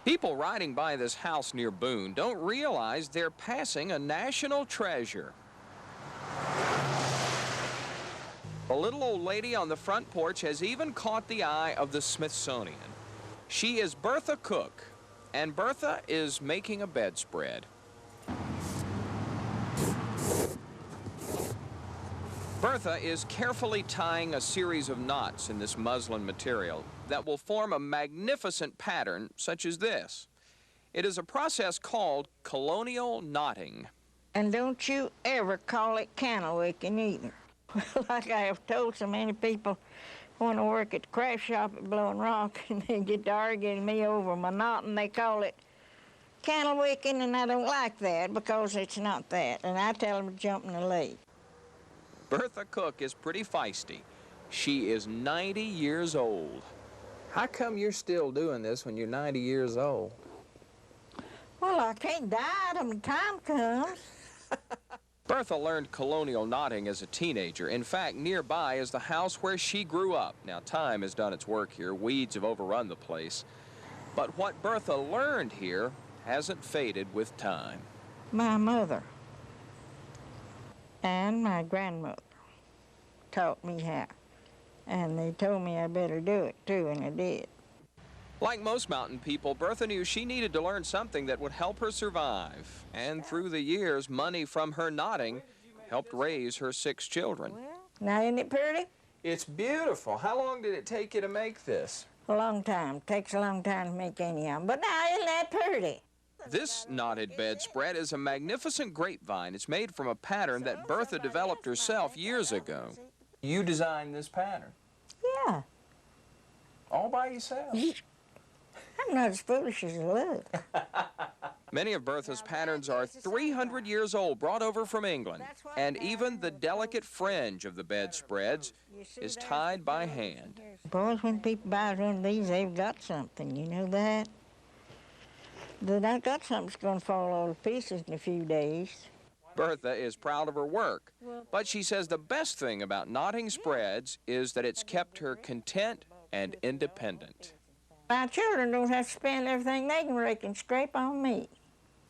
People riding by this house near Boone don't realize they're passing a national treasure. The little old lady on the front porch has even caught the eye of the Smithsonian. She is Bertha Cook, and Bertha is making a bedspread. Bertha is carefully tying a series of knots in this muslin material that will form a magnificent pattern such as this. It is a process called colonial knotting. And don't you ever call it candle wicking either. Like I have told so many people, want to work at the craft shop at Blowing Rock, and they get to arguing me over my knot, and they call it candle wicking, and I don't like that because it's not that. And I tell them to jump in the lake. Bertha Cook is pretty feisty. She is 90 years old. How come you're still doing this when you're 90 years old? Well, I can't die till my time comes. Bertha learned colonial knotting as a teenager. In fact, nearby is the house where she grew up. Now, time has done its work here. Weeds have overrun the place. But what Bertha learned here hasn't faded with time. My mother and my grandmother taught me how. And they told me I better do it, too, and I did. Like most mountain people, Bertha knew she needed to learn something that would help her survive. And through the years, money from her knotting helped raise her 6 children. Now, isn't it pretty? It's beautiful. How long did it take you to make this? A long time. Takes a long time to make any of them. But now, isn't that pretty? This knotted bedspread is a magnificent grapevine. It's made from a pattern that Bertha developed herself years ago. You designed this pattern? Yeah. All by yourself? I'm not as foolish as I look. Many of Bertha's patterns are 300 years old, brought over from England. And even the delicate fringe of the bedspreads is tied by hand. Boys, when people buy one of these, they've got something. You know that? They not got something that's going to fall all to pieces in a few days. Bertha is proud of her work, but she says the best thing about knotting spreads is that it's kept her content and independent. My children don't have to spend everything they can rake and scrape on me.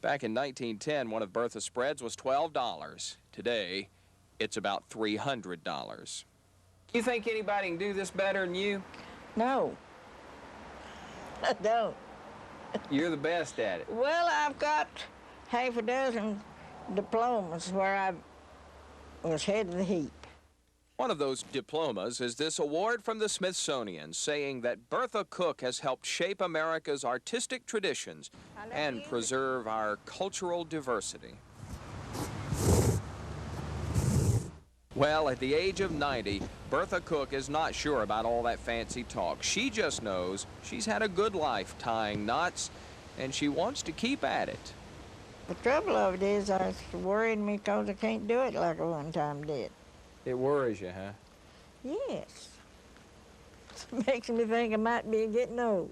Back in 1910, one of Bertha's spreads was $12. Today, it's about $300. You think anybody can do this better than you? No, I don't. You're the best at it. Well, I've got half a dozen diplomas where I was head of the heap. One of those diplomas is this award from the Smithsonian saying that Bertha Cook has helped shape America's artistic traditions and preserve our cultural diversity. Well, at the age of 90, Bertha Cook is not sure about all that fancy talk. She just knows she's had a good life tying knots, and she wants to keep at it. The trouble of it is it's worrying me because I can't do it like I one time did. It worries you, huh? Yes. It makes me think I might be getting old.